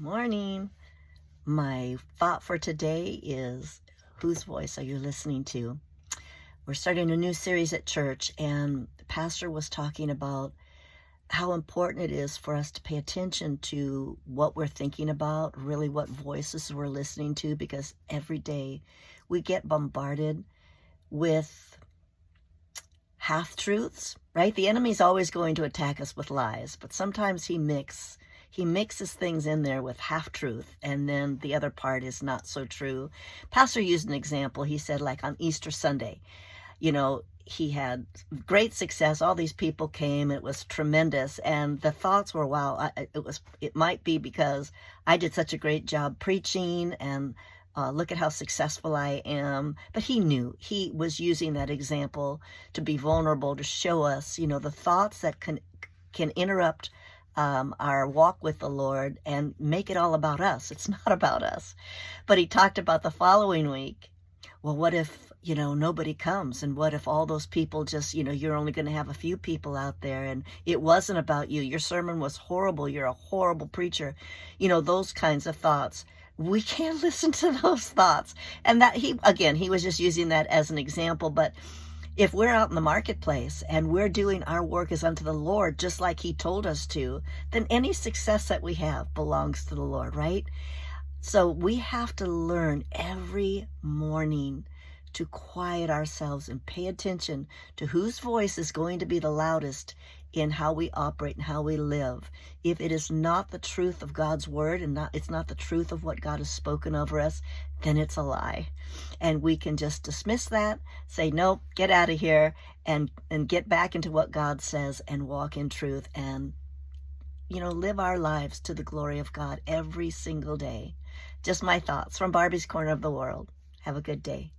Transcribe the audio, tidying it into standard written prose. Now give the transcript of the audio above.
Morning. My thought for today is, whose voice are you listening to? We're starting a new series at church, and the pastor was talking about how important it is for us to pay attention to what we're thinking about, really what voices we're listening to, because every day we get bombarded with half-truths, right? The enemy's always going to attack us with lies, but sometimes he mixes things in there with half-truth, and then the other part is not so true. Pastor used an example. He said, like on Easter Sunday, he had great success. All these people came. It was tremendous. And the thoughts were, wow, it might be because I did such a great job preaching, and look at how successful I am. But he was using that example to be vulnerable, to show us, the thoughts that can interrupt our walk with the Lord and make it all about us. It's not about us. But he talked about the following week. Well, what if, nobody comes? And what if all those people just, you're only going to have a few people out there, and it wasn't about you. Your sermon was horrible. You're a horrible preacher. Those kinds of thoughts. We can't listen to those thoughts. And that he was just using that as an example. But if we're out in the marketplace and we're doing our work as unto the Lord, just like he told us to, then any success that we have belongs to the Lord, right? So we have to learn every morning to quiet ourselves and pay attention to whose voice is going to be the loudest in how we operate and how we live. If it is not the truth of God's word and it's not the truth of what God has spoken over us, then it's a lie. And we can just dismiss that, say, nope, get out of here, and get back into what God says and walk in truth and, live our lives to the glory of God every single day. Just my thoughts from Barbie's Corner of the World. Have a good day.